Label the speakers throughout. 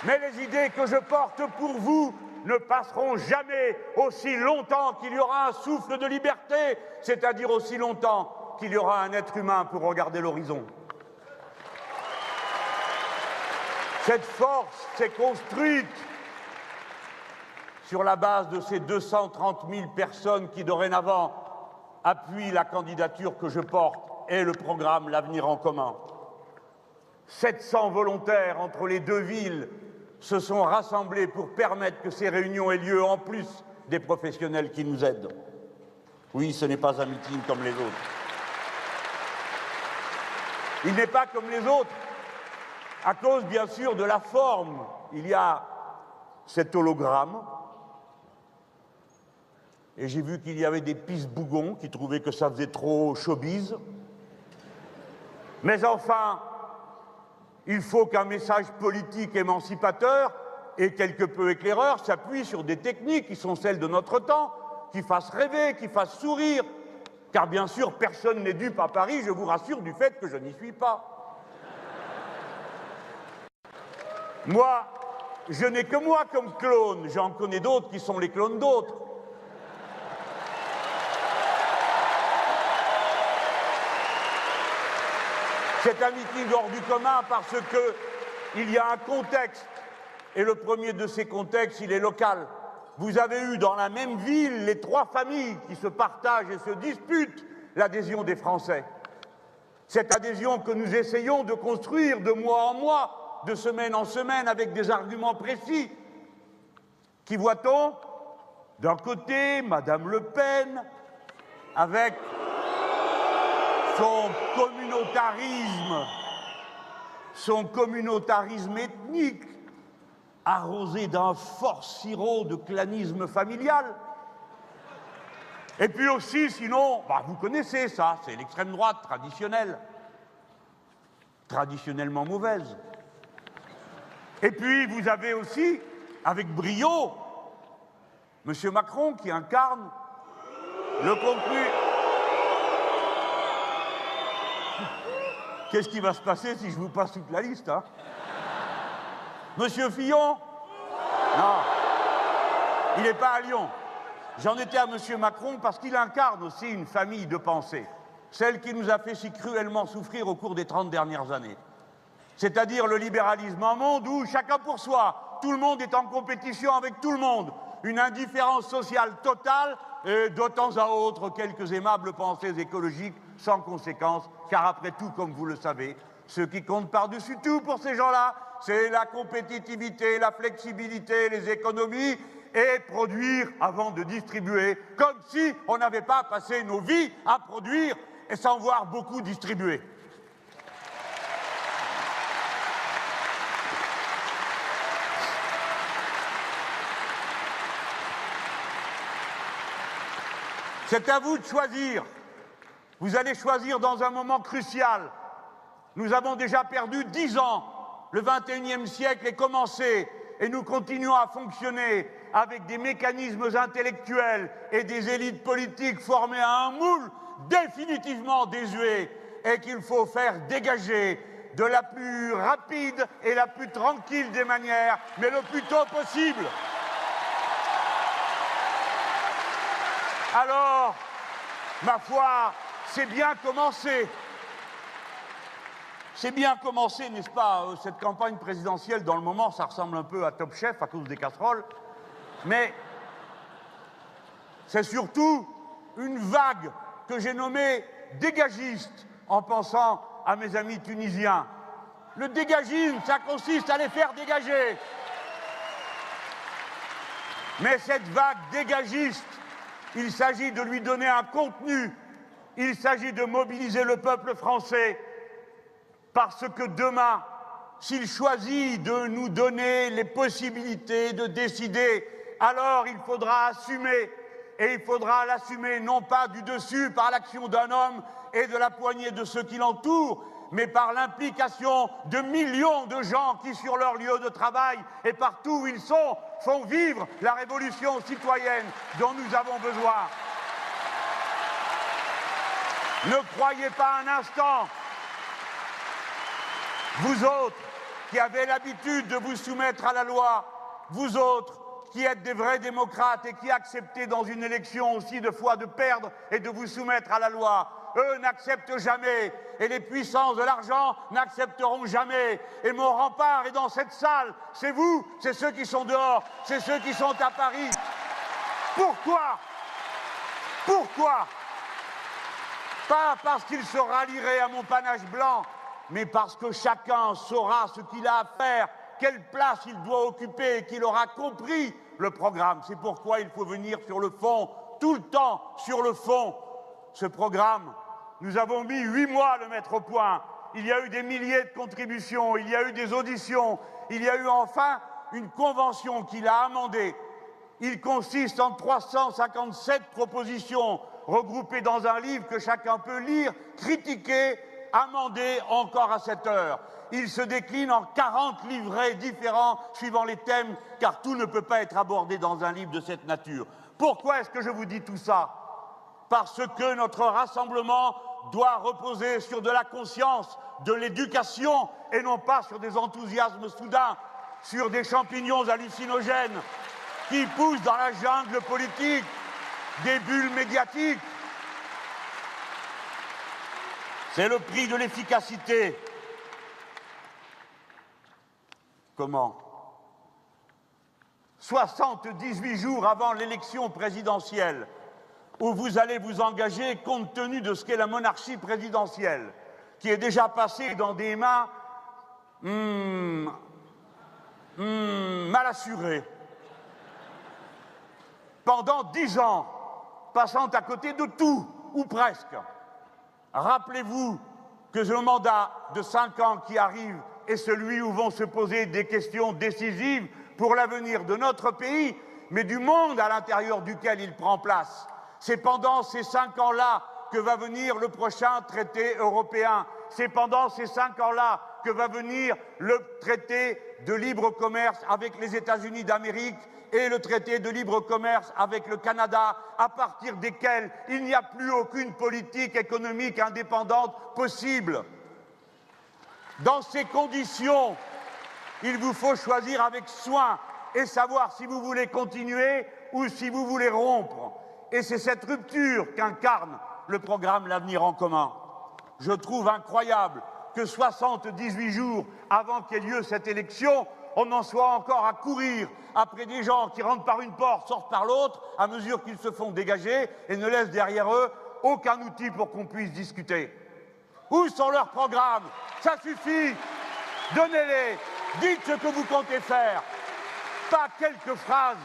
Speaker 1: Mais les idées que je porte pour vous ne passeront jamais aussi longtemps qu'il y aura un souffle de liberté, c'est-à-dire aussi longtemps qu'il y aura un être humain pour regarder l'horizon. Cette force s'est construite sur la base de ces 230 000 personnes qui, dorénavant, appuient la candidature que je porte et le programme L'Avenir en commun. 700 volontaires entre les deux villes se sont rassemblés pour permettre que ces réunions aient lieu, en plus des professionnels qui nous aident. Oui, ce n'est pas un meeting comme les autres. Il n'est pas comme les autres, à cause, bien sûr, de la forme. Il y a cet hologramme, et j'ai vu qu'il y avait des pisse-bougons qui trouvaient que ça faisait trop showbiz. Mais enfin, il faut qu'un message politique émancipateur et quelque peu éclaireur s'appuie sur des techniques qui sont celles de notre temps, qui fassent rêver, qui fassent sourire. Car bien sûr, personne n'est dupe à Paris, je vous rassure du fait que je n'y suis pas. Moi, je n'ai que moi comme clone, j'en connais d'autres qui sont les clones d'autres. C'est un meeting hors du commun parce qu'il y a un contexte, et le premier de ces contextes, il est local. Vous avez eu dans la même ville les trois familles qui se partagent et se disputent l'adhésion des Français. Cette adhésion que nous essayons de construire de mois en mois, de semaine en semaine, avec des arguments précis. Qui voit-on? D'un côté, Madame Le Pen, avec son communautarisme ethnique, arrosé d'un fort sirop de clanisme familial. Et puis aussi, sinon, vous connaissez ça, c'est l'extrême droite traditionnelle, traditionnellement mauvaise. Et puis, vous avez aussi, avec brio, M. Macron qui incarne le contenu. Qu'est-ce qui va se passer si je vous passe toute la liste, hein? Monsieur Fillon? Non, il n'est pas à Lyon. J'en étais à M. Macron parce qu'il incarne aussi une famille de pensée, celle qui nous a fait si cruellement souffrir au cours des 30 dernières années. C'est-à-dire le libéralisme, un monde où chacun pour soi, tout le monde est en compétition avec tout le monde, une indifférence sociale totale et de temps à autre quelques aimables pensées écologiques sans conséquence, car après tout, comme vous le savez, ce qui compte par-dessus tout pour ces gens-là, c'est la compétitivité, la flexibilité, les économies et produire avant de distribuer, comme si on n'avait pas passé nos vies à produire et sans voir beaucoup distribuer. C'est à vous de choisir. Vous allez choisir dans un moment crucial. Nous avons déjà perdu 10 ans. Le XXIe siècle est commencé et nous continuons à fonctionner avec des mécanismes intellectuels et des élites politiques formées à un moule définitivement désuet et qu'il faut faire dégager de la plus rapide et la plus tranquille des manières, mais le plus tôt possible. Alors, ma foi, c'est bien commencé. C'est bien commencé, n'est-ce pas, cette campagne présidentielle, dans le moment, ça ressemble un peu à Top Chef à cause des casseroles. Mais c'est surtout une vague que j'ai nommée dégagiste en pensant à mes amis tunisiens. Le dégagisme, ça consiste à les faire dégager. Mais cette vague dégagiste, il s'agit de lui donner un contenu, il s'agit de mobiliser le peuple français, parce que demain, s'il choisit de nous donner les possibilités de décider, alors il faudra assumer, et il faudra l'assumer non pas du dessus par l'action d'un homme et de la poignée de ceux qui l'entourent, mais par l'implication de millions de gens qui, sur leur lieu de travail et partout où ils sont, font vivre la révolution citoyenne dont nous avons besoin. Ne croyez pas un instant, vous autres, qui avez l'habitude de vous soumettre à la loi, vous autres, qui êtes des vrais démocrates et qui acceptez dans une élection aussi de fois de perdre et de vous soumettre à la loi, eux n'acceptent jamais, et les puissances de l'argent n'accepteront jamais. Et mon rempart est dans cette salle, c'est vous, c'est ceux qui sont dehors, c'est ceux qui sont à Paris. Pourquoi? Pourquoi? Pas parce qu'ils se rallieraient à mon panache blanc, mais parce que chacun saura ce qu'il a à faire, quelle place il doit occuper et qu'il aura compris le programme. C'est pourquoi il faut venir sur le fond, tout le temps sur le fond. Ce programme, nous avons mis 8 mois à le mettre au point. Il y a eu des milliers de contributions, il y a eu des auditions, il y a eu enfin une convention qui l'a amendée. Il consiste en 357 propositions regroupées dans un livre que chacun peut lire, critiquer, amender encore à cette heure. Il se décline en 40 livrets différents suivant les thèmes, car tout ne peut pas être abordé dans un livre de cette nature. Pourquoi est-ce que je vous dis tout ça? Parce que notre rassemblement doit reposer sur de la conscience, de l'éducation, et non pas sur des enthousiasmes soudains, sur des champignons hallucinogènes qui poussent dans la jungle politique, des bulles médiatiques. C'est le prix de l'efficacité. Comment? 78 jours avant l'élection présidentielle, où vous allez vous engager compte tenu de ce qu'est la monarchie présidentielle, qui est déjà passée dans des mains mal assurées. Pendant 10 ans, passant à côté de tout, ou presque. Rappelez-vous que le mandat de 5 ans qui arrive est celui où vont se poser des questions décisives pour l'avenir de notre pays, mais du monde à l'intérieur duquel il prend place. C'est pendant ces 5 ans-là que va venir le prochain traité européen. C'est pendant ces 5 ans-là que va venir le traité de libre commerce avec les États-Unis d'Amérique et le traité de libre commerce avec le Canada, à partir desquels il n'y a plus aucune politique économique indépendante possible. Dans ces conditions, il vous faut choisir avec soin et savoir si vous voulez continuer ou si vous voulez rompre. Et c'est cette rupture qu'incarne le programme L'Avenir en commun. Je trouve incroyable que 78 jours avant qu'ait lieu cette élection, on en soit encore à courir après des gens qui rentrent par une porte, sortent par l'autre, à mesure qu'ils se font dégager et ne laissent derrière eux aucun outil pour qu'on puisse discuter. Où sont leurs programmes? Ça suffit. Donnez-les. Dites ce que vous comptez faire. Pas quelques phrases,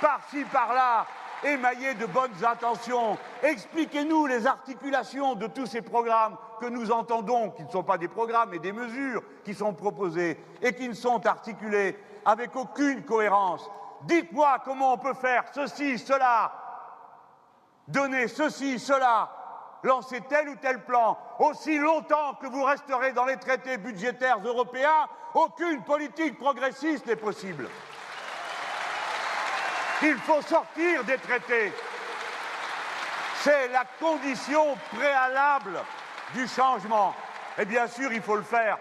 Speaker 1: par-ci, par-là, émaillées de bonnes intentions. Expliquez-nous les articulations de tous ces programmes que nous entendons, qui ne sont pas des programmes, mais des mesures qui sont proposées et qui ne sont articulées avec aucune cohérence. Dites-moi comment on peut faire ceci, cela, donner ceci, cela, lancer tel ou tel plan. Aussi longtemps que vous resterez dans les traités budgétaires européens, aucune politique progressiste n'est possible. Il faut sortir des traités. C'est la condition préalable du changement. Et bien sûr, il faut le faire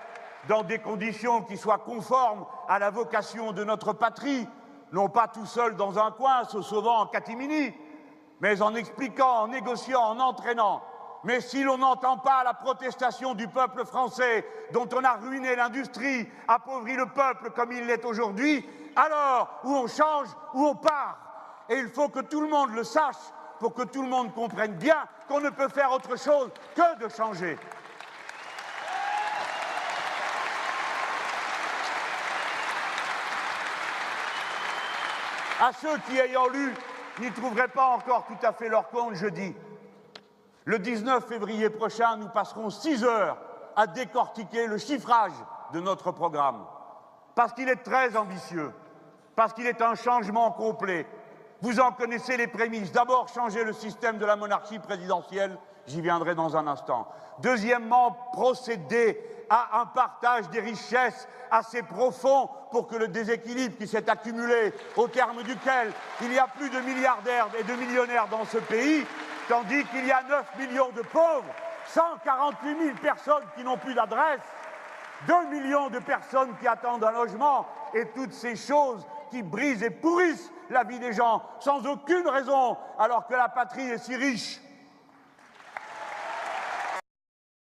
Speaker 1: dans des conditions qui soient conformes à la vocation de notre patrie, non pas tout seul dans un coin, se sauvant en catimini, mais en expliquant, en négociant, en entraînant. Mais si l'on n'entend pas la protestation du peuple français, dont on a ruiné l'industrie, appauvri le peuple comme il l'est aujourd'hui, alors ou on change ou on part. Et il faut que tout le monde le sache pour que tout le monde comprenne bien qu'on ne peut faire autre chose que de changer. À ceux qui, ayant lu, n'y trouveraient pas encore tout à fait leur compte, je dis, le 19 février prochain, nous passerons 6 heures à décortiquer le chiffrage de notre programme. Parce qu'il est très ambitieux, parce qu'il est un changement complet. Vous en connaissez les prémices. D'abord, changer le système de la monarchie présidentielle, j'y viendrai dans un instant. Deuxièmement, procéder à un partage des richesses assez profond pour que le déséquilibre qui s'est accumulé, au terme duquel il y a plus de milliardaires et de millionnaires dans ce pays, tandis qu'il y a 9 millions de pauvres, 148 000 personnes qui n'ont plus d'adresse, 2 millions de personnes qui attendent un logement et toutes ces choses qui brisent et pourrissent la vie des gens sans aucune raison alors que la patrie est si riche.